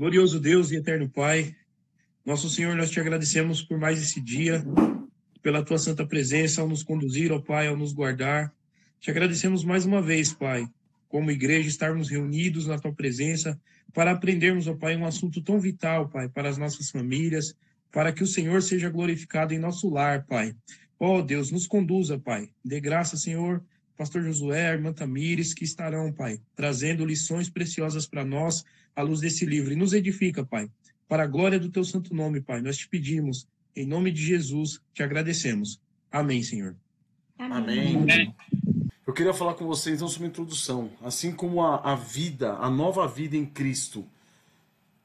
Glorioso Deus e eterno Pai, nosso Senhor, nós te agradecemos por mais esse dia, pela tua santa presença ao nos conduzir, ó Pai, ao nos guardar. Te agradecemos mais uma vez, Pai, como igreja, estarmos reunidos na tua presença para aprendermos, ó Pai, um assunto tão vital, Pai, para as nossas famílias, para que o Senhor seja glorificado em nosso lar, Pai. Ó Deus, nos conduza, Pai. Dê graça, Senhor, Pastor Josué, a irmã Tamires, que estarão, Pai, trazendo lições preciosas para nós à luz desse livro. E nos edifica, Pai, para a glória do teu santo nome, Pai. Nós te pedimos, em nome de Jesus, te agradecemos. Amém, Senhor. Amém. Amém. Eu queria falar com vocês então sobre a introdução. Assim como a vida, a nova vida em Cristo,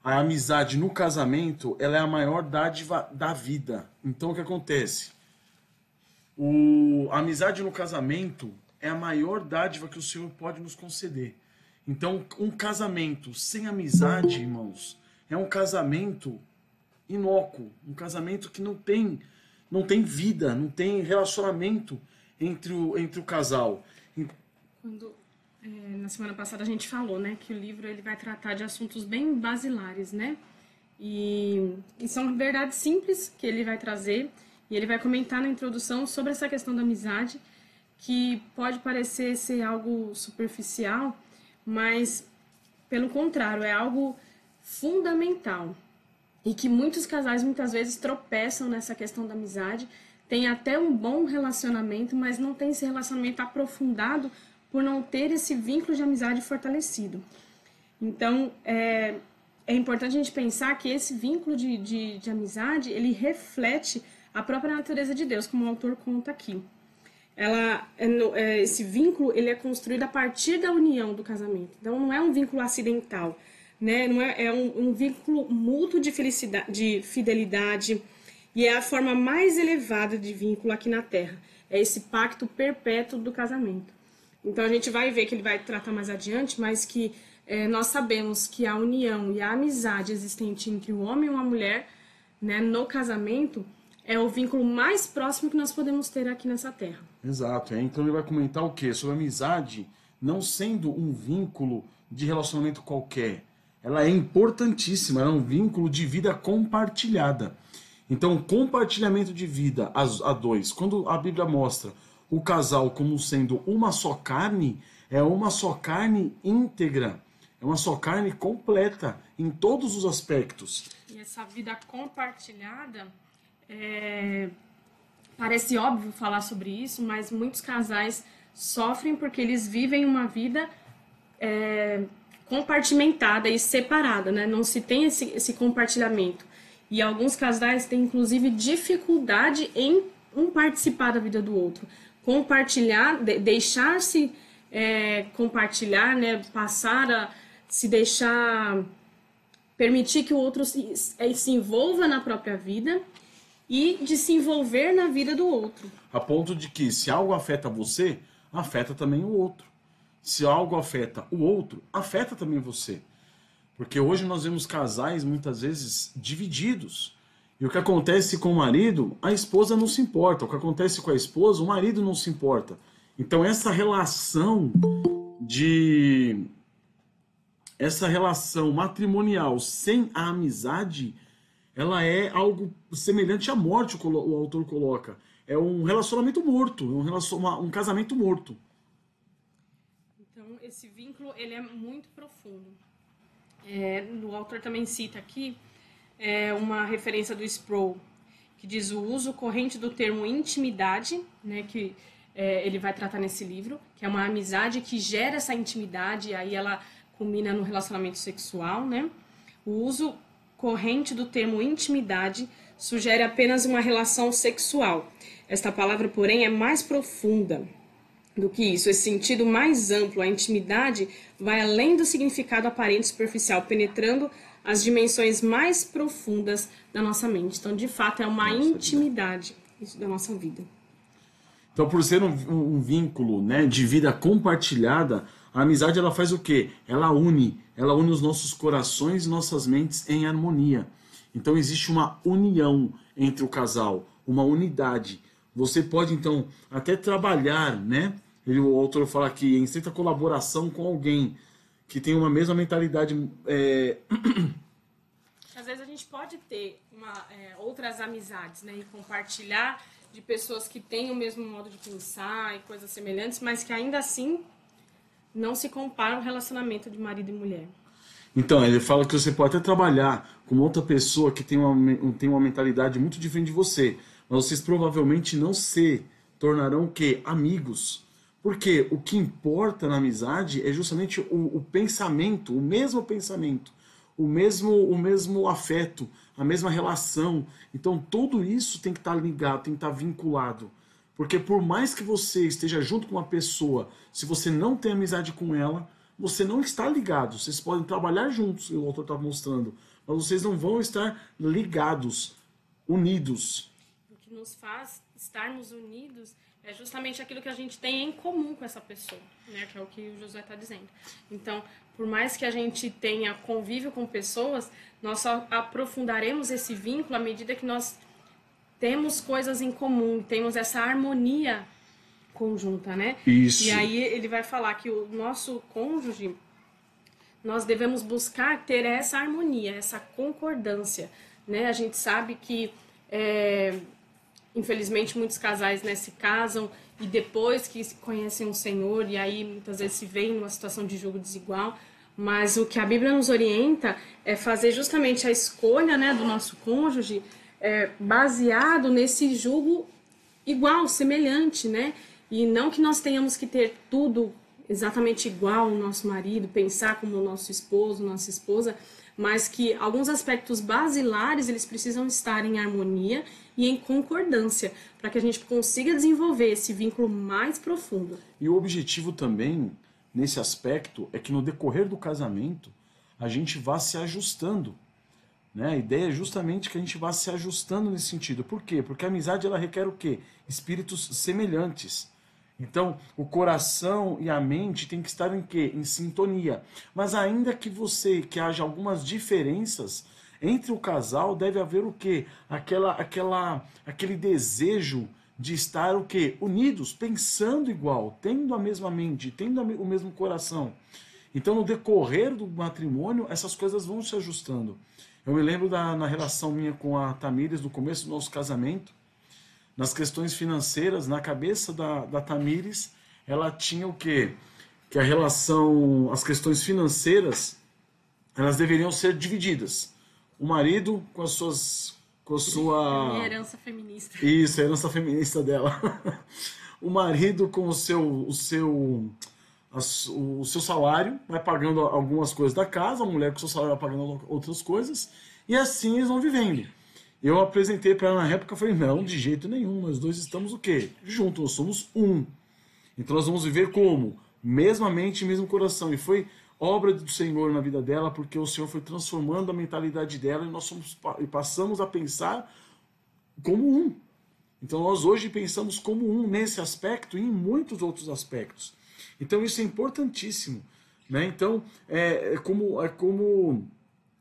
a amizade no casamento, ela é a maior dádiva da vida. Então o que acontece? A amizade no casamento é a maior dádiva que o Senhor pode nos conceder. Então, um casamento sem amizade, irmãos, é um casamento inócuo, um casamento que não tem vida, não tem relacionamento entre o casal. Na semana passada a gente falou, né, que o livro ele vai tratar de assuntos bem basilares, né? E são verdades simples que ele vai trazer, e ele vai comentar na introdução sobre essa questão da amizade, que pode parecer ser algo superficial, mas, pelo contrário, é algo fundamental. E que muitos casais, muitas vezes, tropeçam nessa questão da amizade, tem até um bom relacionamento, mas não tem esse relacionamento aprofundado por não ter esse vínculo de amizade fortalecido. Então, é importante a gente pensar que esse vínculo de amizade, ele reflete a própria natureza de Deus, como o autor conta aqui. Esse vínculo ele é construído a partir da união do casamento. Então, não é um vínculo acidental, né? Não é um vínculo mútuo de fidelidade, e é a forma mais elevada de vínculo aqui na Terra. É esse pacto perpétuo do casamento. Então, a gente vai ver que ele vai tratar mais adiante, mas que nós sabemos que a união e a amizade existente entre o homem e uma mulher, né, no casamento, é o vínculo mais próximo que nós podemos ter aqui nessa Terra. Exato. Então, ele vai comentar o quê? Sobre a amizade não sendo um vínculo de relacionamento qualquer. Ela é importantíssima, ela é um vínculo de vida compartilhada. Então, compartilhamento de vida a dois. Quando a Bíblia mostra o casal como sendo uma só carne, é uma só carne íntegra, é uma só carne completa, em todos os aspectos. E essa vida compartilhada, parece óbvio falar sobre isso, mas muitos casais sofrem porque eles vivem uma vida compartimentada e separada, né? Não se tem esse compartilhamento. E alguns casais têm, inclusive, dificuldade em um participar da vida do outro. Compartilhar, deixar-se compartilhar, né? Passar a se deixar, permitir que o outro se envolva na própria vida e de se envolver na vida do outro. A ponto de que, se algo afeta você, afeta também o outro. Se algo afeta o outro, afeta também você. Porque hoje nós vemos casais, muitas vezes, divididos. E o que acontece com o marido, a esposa não se importa. O que acontece com a esposa, o marido não se importa. Então essa relação matrimonial sem a amizade, ela é algo semelhante à morte, o autor coloca. É um relacionamento morto, um casamento morto. Então esse vínculo ele é muito profundo. O autor também cita aqui uma referência do Sproul, que diz o uso corrente do termo intimidade, né, que ele vai tratar nesse livro, que é uma amizade que gera essa intimidade, e aí ela culmina no relacionamento sexual, né? O uso corrente do termo intimidade sugere apenas uma relação sexual. Esta palavra, porém, é mais profunda do que isso. Esse sentido mais amplo, a intimidade, vai além do significado aparente e superficial, penetrando as dimensões mais profundas da nossa mente. Então, de fato, é uma intimidade isso da nossa vida. Então, por ser um vínculo, né, de vida compartilhada, a amizade ela faz o quê? Ela une os nossos corações e nossas mentes em harmonia. Então, existe uma união entre o casal, uma unidade. Você pode, então, até trabalhar, né? O autor fala aqui, em estreita colaboração com alguém que tem uma mesma mentalidade às vezes a gente pode ter outras amizades, né? E compartilhar de pessoas que têm o mesmo modo de pensar e coisas semelhantes, mas que ainda assim não se compara ao relacionamento de marido e mulher. Então, ele fala que você pode até trabalhar com outra pessoa que tem uma mentalidade muito diferente de você, mas vocês provavelmente não se tornarão o quê? Amigos. Porque o que importa na amizade é justamente o pensamento, o mesmo afeto, a mesma relação. Então, tudo isso tem que estar ligado, tem que estar vinculado. Porque por mais que você esteja junto com uma pessoa, se você não tem amizade com ela, você não está ligado. Vocês podem trabalhar juntos, o autor está mostrando, mas vocês não vão estar ligados, unidos. O que nos faz estarmos unidos é justamente aquilo que a gente tem em comum com essa pessoa, né? Que é o que o Josué está dizendo. Então, por mais que a gente tenha convívio com pessoas, nós só aprofundaremos esse vínculo à medida que nós temos coisas em comum, temos essa harmonia conjunta, né? Isso. E aí ele vai falar que o nosso cônjuge, nós devemos buscar ter essa harmonia, essa concordância, né? A gente sabe que infelizmente muitos casais, né, se casam e depois que se conhecem o Senhor, e aí muitas vezes se veem numa situação de jogo desigual, mas o que a Bíblia nos orienta é fazer justamente a escolha, né, do nosso cônjuge baseado nesse julgo igual, semelhante, né? E não que nós tenhamos que ter tudo exatamente igual ao nosso marido, pensar como o nosso esposo, nossa esposa, mas que alguns aspectos basilares eles precisam estar em harmonia e em concordância, para que a gente consiga desenvolver esse vínculo mais profundo. E o objetivo também, nesse aspecto, é que no decorrer do casamento, a gente vá se ajustando. Né? A ideia é justamente que a gente vá se ajustando nesse sentido. Por quê? Porque a amizade ela requer o quê? Espíritos semelhantes. Então, o coração e a mente tem que estar em quê? Em sintonia. Mas ainda que haja algumas diferenças entre o casal, deve haver o quê? Aquele desejo de estar o quê? Unidos, pensando igual, tendo a mesma mente, tendo o mesmo coração. Então, no decorrer do matrimônio, essas coisas vão se ajustando. Eu me lembro na relação minha com a Tamires, no começo do nosso casamento, nas questões financeiras, na cabeça da Tamires, ela tinha o quê? Que a relação, as questões financeiras, elas deveriam ser divididas. O marido com a sua... Minha herança feminista. Isso, a herança feminista dela. O marido com o seu salário, vai pagando algumas coisas da casa, a mulher com o seu salário vai pagando outras coisas, e assim eles vão vivendo. Eu apresentei para ela na época, falei, não, de jeito nenhum, nós dois estamos o quê? Juntos, nós somos um. Então nós vamos viver como? Mesma mente, mesmo coração. E foi obra do Senhor na vida dela, porque o Senhor foi transformando a mentalidade dela e passamos a pensar como um. Então nós hoje pensamos como um nesse aspecto e em muitos outros aspectos. Então isso é importantíssimo. Né? Então é como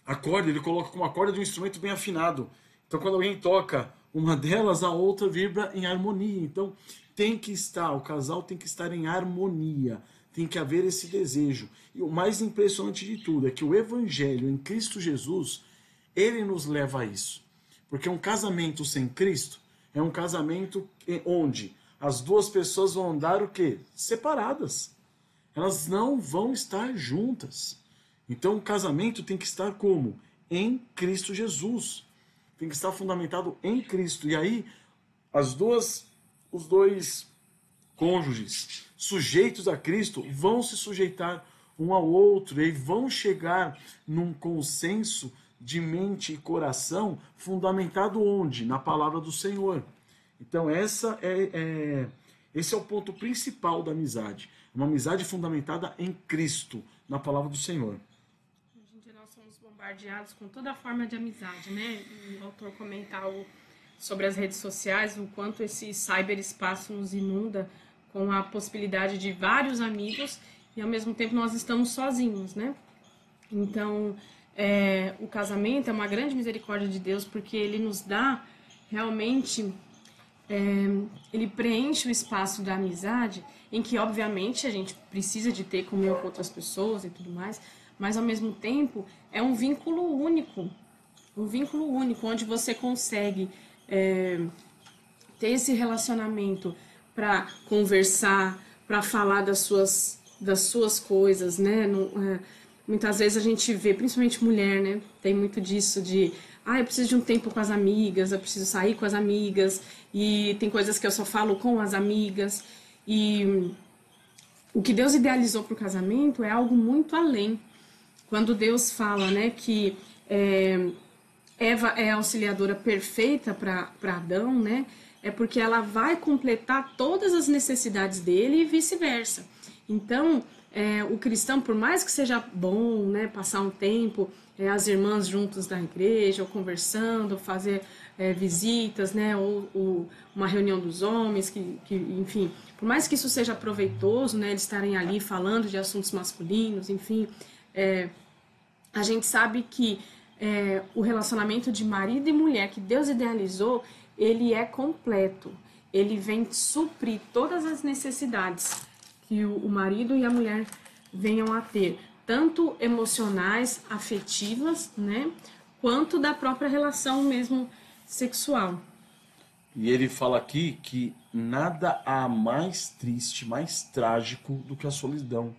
a corda, ele coloca como a corda de um instrumento bem afinado. Então quando alguém toca uma delas, a outra vibra em harmonia. Então o casal tem que estar em harmonia. Tem que haver esse desejo. E o mais impressionante de tudo é que o Evangelho em Cristo Jesus, ele nos leva a isso. Porque um casamento sem Cristo é um casamento onde as duas pessoas vão andar o quê? Separadas. Elas não vão estar juntas. Então o casamento tem que estar como? Em Cristo Jesus. Tem que estar fundamentado em Cristo. E aí, os dois cônjuges sujeitos a Cristo vão se sujeitar um ao outro e vão chegar num consenso de mente e coração fundamentado onde? Na palavra do Senhor. Então esse é o ponto principal da amizade. Uma amizade fundamentada em Cristo, na palavra do Senhor. Hoje em dia nós somos bombardeados com toda forma de amizade, né? O autor comenta sobre as redes sociais, o quanto esse cyberespaço nos inunda com a possibilidade de vários amigos e ao mesmo tempo nós estamos sozinhos, né? Então, o casamento é uma grande misericórdia de Deus porque ele nos dá realmente, ele preenche o espaço da amizade em que obviamente a gente precisa de ter comunhão com outras pessoas e tudo mais, mas ao mesmo tempo é um vínculo único. um vínculo único, onde você consegue ter esse relacionamento para conversar, para falar das suas coisas, né? Muitas vezes a gente vê, principalmente mulher, né? Tem muito disso de, eu preciso de um tempo com as amigas, eu preciso sair com as amigas, e tem coisas que eu só falo com as amigas. E o que Deus idealizou para o casamento é algo muito além. Quando Deus fala, né, que Eva é a auxiliadora perfeita para Adão, né? É porque ela vai completar todas as necessidades dele e vice-versa. Então, o cristão, por mais que seja bom, né, passar um tempo, as irmãs juntos na igreja, ou conversando, fazer visitas, né, ou uma reunião dos homens, enfim, por mais que isso seja proveitoso, né, eles estarem ali falando de assuntos masculinos, enfim, a gente sabe que o relacionamento de marido e mulher que Deus idealizou, ele é completo. Ele vem suprir todas as necessidades que o marido e a mulher venham a ter, tanto emocionais, afetivas, né, quanto da própria relação mesmo sexual. E ele fala aqui que nada há mais triste, mais trágico do que a solidão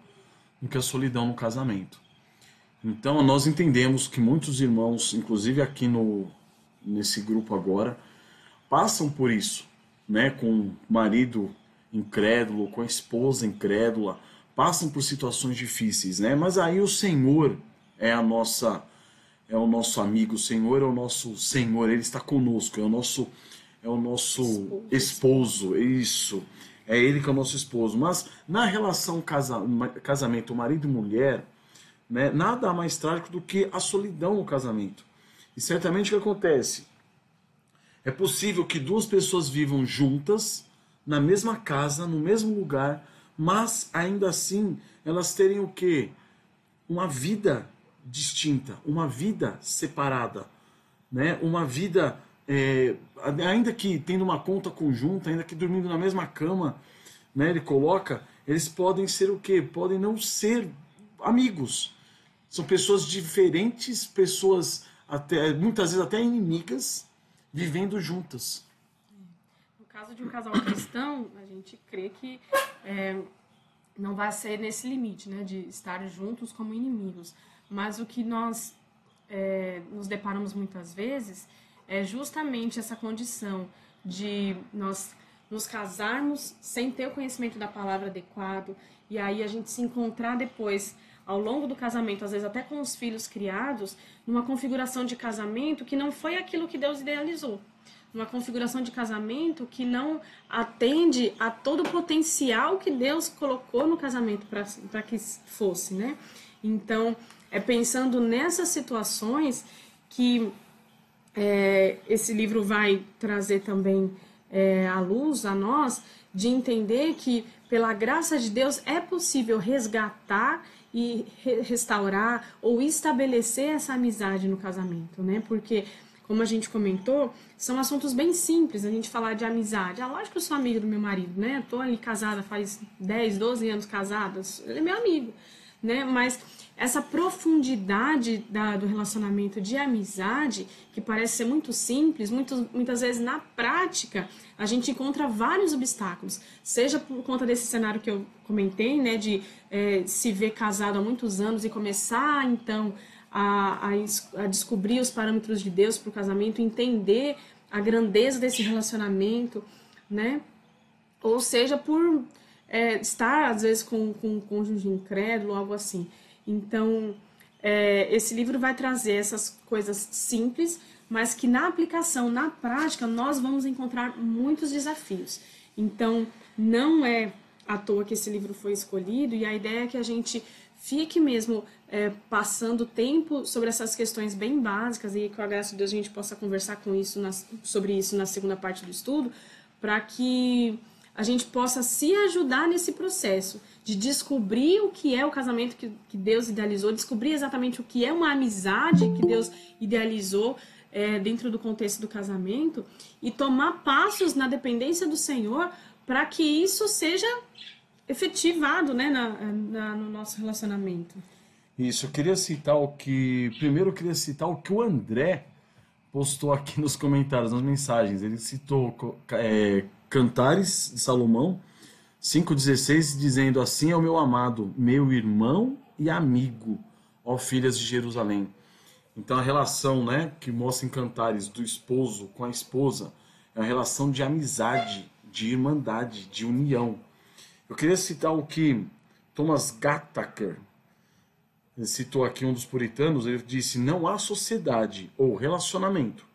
no casamento. Então nós entendemos que muitos irmãos, inclusive aqui nesse grupo agora, passam por isso, né? Com o marido incrédulo, com a esposa incrédula, passam por situações difíceis, né? Mas aí o Senhor é o nosso amigo, o Senhor é o nosso Senhor, Ele está conosco, é o nosso esposo, isso, é Ele que é o nosso esposo. Mas na relação casamento, marido e mulher, né, nada há mais trágico do que a solidão no casamento. E certamente o que acontece? É possível que duas pessoas vivam juntas, na mesma casa, no mesmo lugar, mas ainda assim elas terem o quê? Uma vida distinta, uma vida separada, né? Uma vida, ainda que tendo uma conta conjunta, ainda que dormindo na mesma cama, né? Ele coloca, eles podem ser o quê? Podem não ser amigos. São pessoas diferentes, pessoas muitas vezes até inimigas, vivendo juntas. No caso de um casal cristão, a gente crê que não vai ser nesse limite, né, de estar juntos como inimigos. Mas o que nós nos deparamos muitas vezes é justamente essa condição de nós nos casarmos sem ter o conhecimento da palavra adequado, e aí a gente se encontrar depois, ao longo do casamento, às vezes até com os filhos criados, numa configuração de casamento que não foi aquilo que Deus idealizou. Uma configuração de casamento que não atende a todo o potencial que Deus colocou no casamento para que fosse, né? Então, é pensando nessas situações que esse livro vai trazer também à luz, a nós, de entender que, pela graça de Deus, é possível resgatar e restaurar ou estabelecer essa amizade no casamento, né? Porque, como a gente comentou, são assuntos bem simples, a gente falar de amizade. Lógico que eu sou amiga do meu marido, né? Eu tô ali casada faz 10, 12 anos casada, ele é meu amigo, né? Mas essa profundidade do relacionamento de amizade, que parece ser muito simples, muitas vezes na prática a gente encontra vários obstáculos, seja por conta desse cenário que eu comentei, né, de se ver casado há muitos anos e começar então a descobrir os parâmetros de Deus para o casamento, entender a grandeza desse relacionamento, né, ou seja por estar às vezes com um cônjuge incrédulo, algo assim. Então, esse livro vai trazer essas coisas simples, mas que na aplicação, na prática, nós vamos encontrar muitos desafios. Então, não é à toa que esse livro foi escolhido, e a ideia é que a gente fique mesmo passando tempo sobre essas questões bem básicas, e com a graça de Deus a gente possa conversar sobre isso na segunda parte do estudo, para que a gente possa se ajudar nesse processo de descobrir o que é o casamento que Deus idealizou, descobrir exatamente o que é uma amizade que Deus idealizou dentro do contexto do casamento, e tomar passos na dependência do Senhor para que isso seja efetivado, né, no nosso relacionamento. Isso, eu queria citar primeiro eu queria citar o que o André postou aqui nos comentários, nas mensagens. Ele citou Cantares de Salomão 5,16, dizendo: assim é o meu amado, meu irmão e amigo, ó filhas de Jerusalém. Então a relação, né, que mostra em Cantares do esposo com a esposa é uma relação de amizade, de irmandade, de união. Eu queria citar o que Thomas Gattaker citou aqui, um dos puritanos. Ele disse: não há sociedade ou relacionamento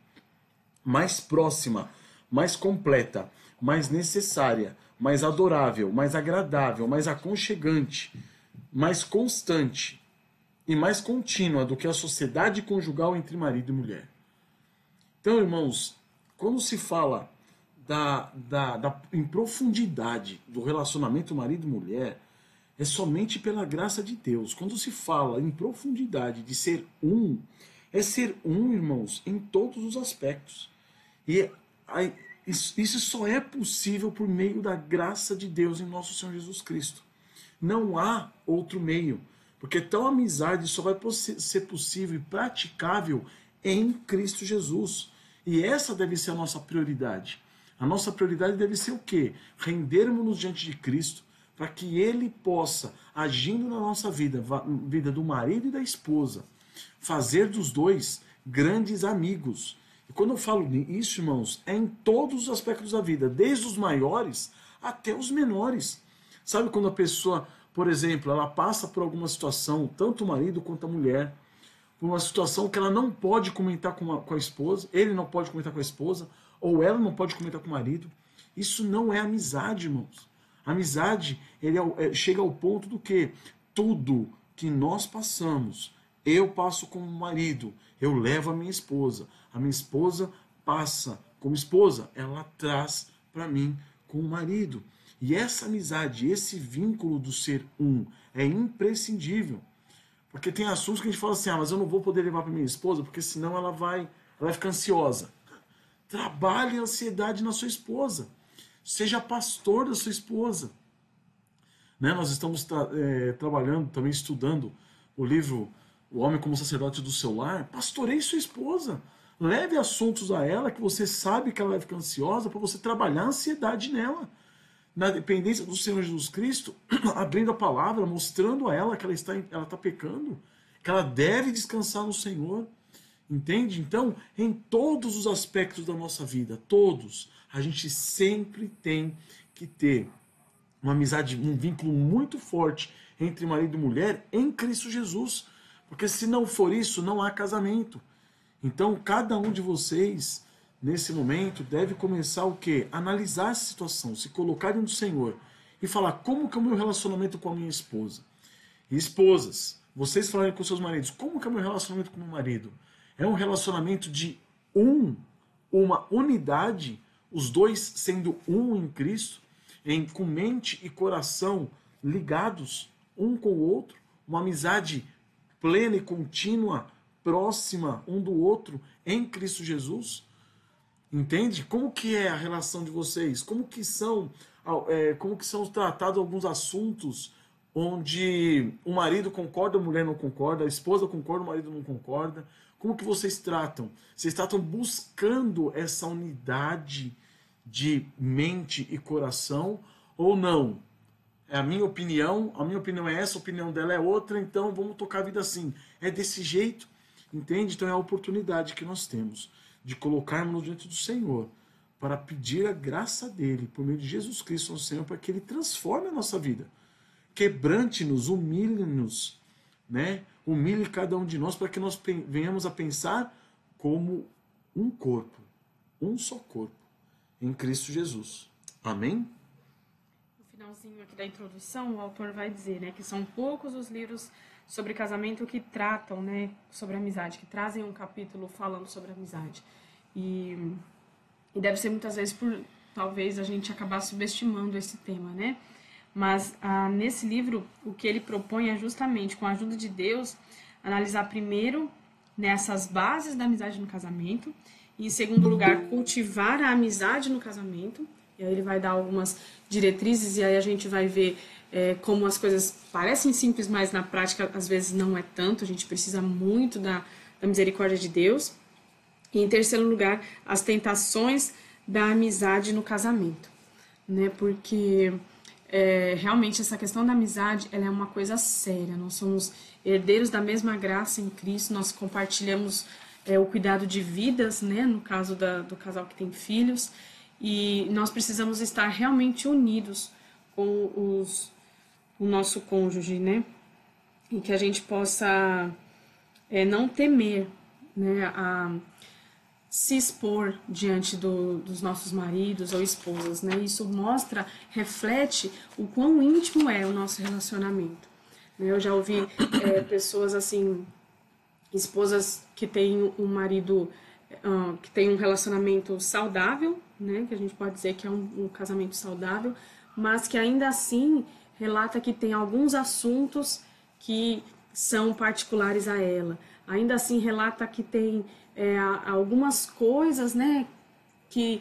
mais próxima, mais completa, mais necessária, mais adorável, mais agradável, mais aconchegante, mais constante e mais contínua do que a sociedade conjugal entre marido e mulher. Então, irmãos, quando se fala em profundidade do relacionamento marido e mulher, é somente pela graça de Deus. Quando se fala em profundidade de ser um, é ser um, irmãos, em todos os aspectos. E isso só é possível por meio da graça de Deus em nosso Senhor Jesus Cristo. Não há outro meio, porque tal amizade só vai ser possível e praticável em Cristo Jesus. E essa deve ser a nossa prioridade. A nossa prioridade deve ser o quê? Rendermos-nos diante de Cristo, para que Ele possa, agindo na nossa vida, vida do marido e da esposa, fazer dos dois grandes amigos. E quando eu falo nisso, irmãos, é em todos os aspectos da vida, desde os maiores até os menores. Sabe quando a pessoa, por exemplo, ela passa por alguma situação, tanto o marido quanto a mulher, por uma situação que ela não pode comentar com a esposa, ele não pode comentar com a esposa, ou ela não pode comentar com o marido. Isso não é amizade, irmãos. Amizade, chega ao ponto do que tudo que nós passamos, eu passo como marido, eu levo a minha esposa passa como esposa, ela traz para mim como marido. E essa amizade, esse vínculo do ser um é imprescindível. Porque tem assuntos que a gente fala assim: mas eu não vou poder levar para minha esposa, porque senão ela vai ficar ansiosa. Trabalhe a ansiedade na sua esposa. Seja pastor da sua esposa. Né? Nós estamos trabalhando, também estudando o livro O Homem como Sacerdote do Seu Lar. Pastoreie sua esposa. Leve assuntos a ela que você sabe que ela vai ficar ansiosa, para você trabalhar a ansiedade nela. Na dependência do Senhor Jesus Cristo, abrindo a palavra, mostrando a ela que ela está pecando, que ela deve descansar no Senhor. Entende? Então, em todos os aspectos da nossa vida, todos, a gente sempre tem que ter uma amizade, um vínculo muito forte entre marido e mulher em Cristo Jesus. Porque se não for isso, não há casamento. Então, cada um de vocês, nesse momento, deve começar o quê? Analisar essa situação, se colocar diante do Senhor e falar: como que é o meu relacionamento com a minha esposa? E esposas, vocês falarem com seus maridos: como que é o meu relacionamento com o meu marido? É um relacionamento de uma unidade, os dois sendo um em Cristo, com mente e coração ligados um com o outro, uma amizade plena e contínua, próxima um do outro em Cristo Jesus? Entende? Como que é a relação de vocês? Como que são tratados alguns assuntos onde o marido concorda, a mulher não concorda, a esposa concorda, o marido não concorda? Como que vocês tratam? Vocês tratam buscando essa unidade de mente e coração ou não? É a minha opinião é essa, a opinião dela é outra, então vamos tocar a vida assim. É desse jeito, entende? Então é a oportunidade que nós temos de colocarmos diante do Senhor para pedir a graça dele, por meio de Jesus Cristo, nosso Senhor, para que ele transforme a nossa vida. Quebrante-nos, humilhe-nos, né? Humilhe cada um de nós para que nós venhamos a pensar como um corpo, um só corpo, em Cristo Jesus. Amém? No finalzinho aqui da introdução, o autor vai dizer, né, que são poucos os livros sobre casamento que tratam, né, sobre amizade, que trazem um capítulo falando sobre amizade. E deve ser muitas vezes por, talvez, a gente acabar subestimando esse tema, né? Mas nesse livro, o que ele propõe é justamente, com a ajuda de Deus, analisar primeiro nessas bases da amizade no casamento, e em segundo lugar, cultivar a amizade no casamento. E aí ele vai dar algumas diretrizes, e aí a gente vai ver como as coisas parecem simples, mas na prática às vezes não é tanto. A gente precisa muito da misericórdia de Deus. E em terceiro lugar, as tentações da amizade no casamento, né? Porque realmente essa questão da amizade, ela é uma coisa séria. Nós somos herdeiros da mesma graça em Cristo, nós compartilhamos o cuidado de vidas, né? No caso do casal que tem filhos, e nós precisamos estar realmente unidos com o nosso cônjuge, né? E que a gente possa não temer, né, a se expor diante dos nossos maridos ou esposas, né? Isso mostra, reflete o quão íntimo é o nosso relacionamento. Eu já ouvi pessoas assim, esposas que têm um marido que tem um relacionamento saudável, né? Que a gente pode dizer que é um casamento saudável, mas que ainda assim relata que tem alguns assuntos que são particulares a ela. Ainda assim relata que tem algumas coisas, né, que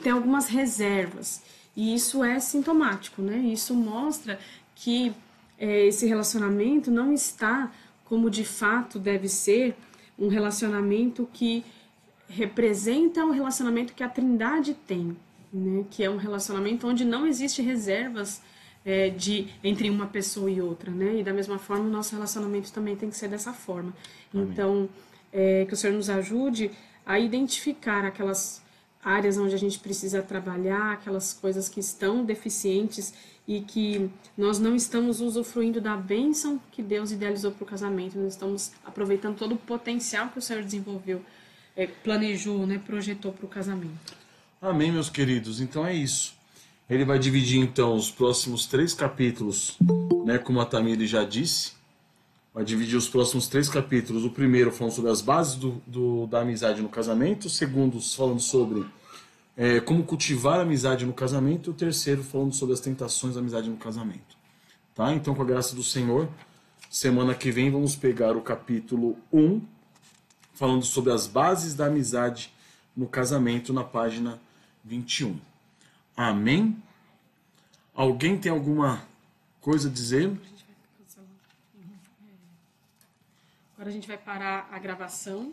tem algumas reservas. E isso é sintomático, né? Isso mostra que esse relacionamento não está como de fato deve ser um relacionamento que representa o relacionamento que a Trindade tem, né? Que é um relacionamento onde não existe reservas entre uma pessoa e outra, né? E da mesma forma o nosso relacionamento também tem que ser dessa forma. Amém. Então, que o Senhor nos ajude a identificar aquelas áreas onde a gente precisa trabalhar, aquelas coisas que estão deficientes e que nós não estamos usufruindo da bênção que Deus idealizou para o casamento, nós estamos aproveitando todo o potencial que o Senhor desenvolveu, planejou, né, projetou para o casamento. Amém, meus queridos. Então é isso. Ele vai dividir então os próximos 3 capítulos, né, como a Tamiri já disse. Vai dividir os próximos 3 capítulos. O primeiro falando sobre as bases da amizade no casamento. O segundo falando sobre como cultivar a amizade no casamento. E o terceiro falando sobre as tentações da amizade no casamento. Tá? Então, com a graça do Senhor, semana que vem vamos pegar o capítulo 1, falando sobre as bases da amizade no casamento, na página 21. Amém? Alguém tem alguma coisa a dizer? Agora a gente vai parar a gravação.